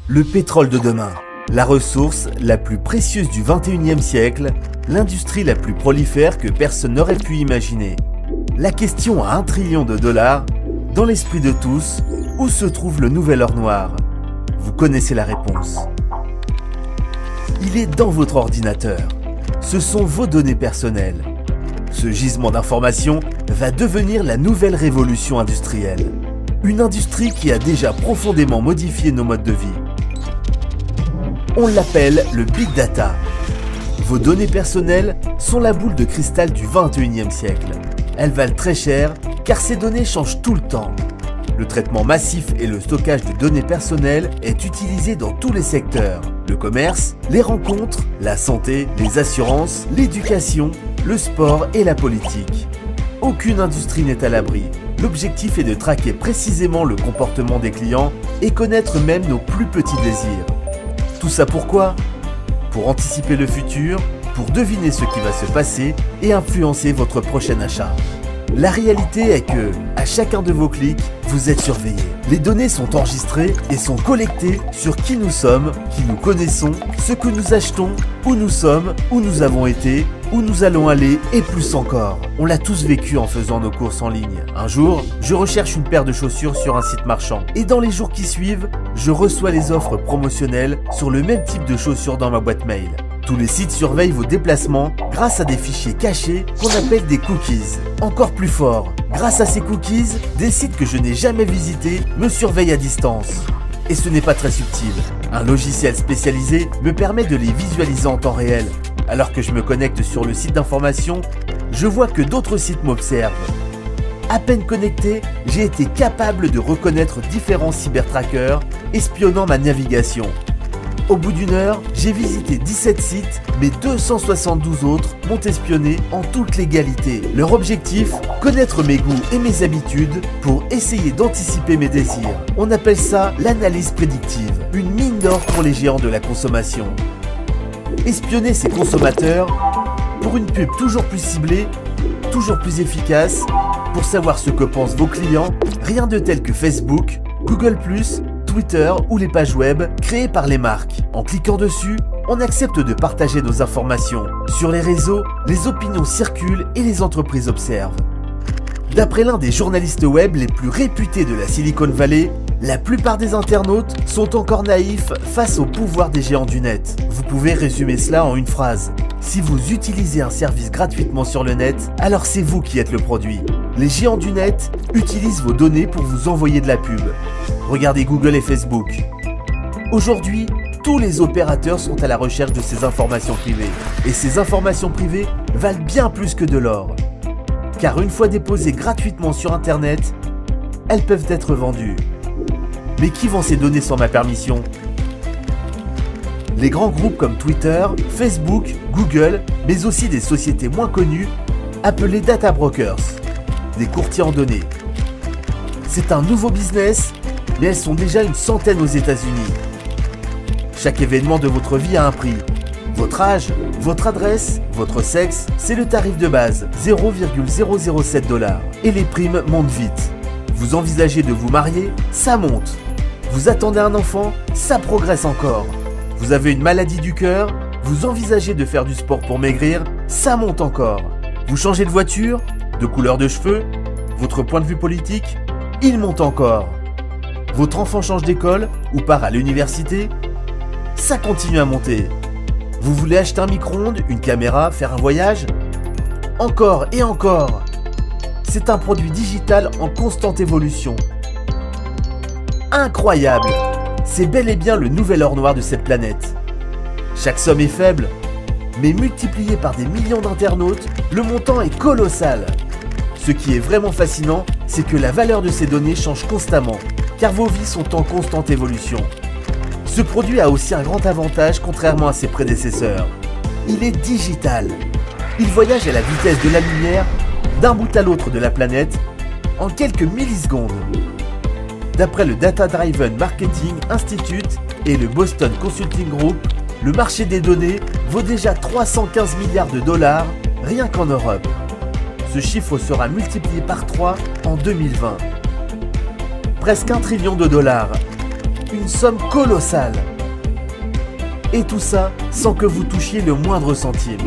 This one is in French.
Le pétrole de demain, la ressource la plus précieuse du 21e siècle, l'industrie la plus prolifère que personne n'aurait pu imaginer. La question à $1 trillion, dans l'esprit de tous, où se trouve le nouvel or noir? Vous connaissez la réponse. Il est dans votre ordinateur. Ce sont vos données personnelles. Ce gisement d'informations va devenir la nouvelle révolution industrielle. Une industrie qui a déjà profondément modifié nos modes de vie. On l'appelle le Big Data. Vos données personnelles sont la boule de cristal du 21e siècle. Elles valent très cher car ces données changent tout le temps. Le traitement massif et le stockage de données personnelles est utilisé dans tous les secteurs. Le commerce, les rencontres, la santé, les assurances, l'éducation, le sport et la politique. Aucune industrie n'est à l'abri. L'objectif est de traquer précisément le comportement des clients et connaître même nos plus petits désirs. Tout ça pourquoi? Pour anticiper le futur, pour deviner ce qui va se passer et influencer votre prochain achat. La réalité est que, à chacun de vos clics, vous êtes surveillé. Les données sont enregistrées et sont collectées sur qui nous sommes, qui nous connaissons, ce que nous achetons, où nous sommes, où nous avons été, où nous allons aller et plus encore. On l'a tous vécu en faisant nos courses en ligne. Un jour, je recherche une paire de chaussures sur un site marchand. Et dans les jours qui suivent, je reçois les offres promotionnelles sur le même type de chaussures dans ma boîte mail. Tous les sites surveillent vos déplacements grâce à des fichiers cachés qu'on appelle des cookies. Encore plus fort, grâce à ces cookies, des sites que je n'ai jamais visités me surveillent à distance. Et ce n'est pas très subtil. Un logiciel spécialisé me permet de les visualiser en temps réel. Alors que je me connecte sur le site d'information, je vois que d'autres sites m'observent. À peine connecté, j'ai été capable de reconnaître différents cybertrackers espionnant ma navigation. Au bout d'une heure, j'ai visité 17 sites, mais 272 autres m'ont espionné en toute légalité. Leur objectif, connaître mes goûts et mes habitudes pour essayer d'anticiper mes désirs. On appelle ça l'analyse prédictive, une mine d'or pour les géants de la consommation. Espionner ces consommateurs pour une pub toujours plus ciblée, toujours plus efficace, pour savoir ce que pensent vos clients, rien de tel que Facebook, Google+, Twitter ou les pages web créées par les marques. En cliquant dessus, on accepte de partager nos informations. Sur les réseaux, les opinions circulent et les entreprises observent. D'après l'un des journalistes web les plus réputés de la Silicon Valley, la plupart des internautes sont encore naïfs face au pouvoir des géants du net. Vous pouvez résumer cela en une phrase. Si vous utilisez un service gratuitement sur le net, alors c'est vous qui êtes le produit. Les géants du net utilisent vos données pour vous envoyer de la pub. Regardez Google et Facebook. Aujourd'hui, tous les opérateurs sont à la recherche de ces informations privées. Et ces informations privées valent bien plus que de l'or. Car une fois déposées gratuitement sur Internet, elles peuvent être vendues. Mais qui vend ces données sans ma permission? Les grands groupes comme Twitter, Facebook, Google, mais aussi des sociétés moins connues, appelées data brokers, des courtiers en données. C'est un nouveau business, mais elles sont déjà une centaine aux États-Unis. Chaque événement de votre vie a un prix. Votre âge, votre adresse, votre sexe, c'est le tarif de base, $0,007. Et les primes montent vite. Vous envisagez de vous marier, ça monte. Vous attendez un enfant, ça progresse encore. Vous avez une maladie du cœur, vous envisagez de faire du sport pour maigrir, ça monte encore. Vous changez de voiture, de couleur de cheveux, votre point de vue politique, il monte encore. Votre enfant change d'école ou part à l'université, ça continue à monter. Vous voulez acheter un micro-ondes, une caméra, faire un voyage? Encore et encore. C'est un produit digital en constante évolution. Incroyable! C'est bel et bien le nouvel or noir de cette planète. Chaque somme est faible, mais multipliée par des millions d'internautes, le montant est colossal. Ce qui est vraiment fascinant, c'est que la valeur de ces données change constamment, car vos vies sont en constante évolution. Ce produit a aussi un grand avantage contrairement à ses prédécesseurs. Il est digital. Il voyage à la vitesse de la lumière d'un bout à l'autre de la planète en quelques millisecondes. D'après le Data Driven Marketing Institute et le Boston Consulting Group, le marché des données vaut déjà 315 milliards de dollars rien qu'en Europe. Ce chiffre sera multiplié par 3 en 2020. Presque $1 trillion. Une somme colossale. Et tout ça sans que vous touchiez le moindre centime.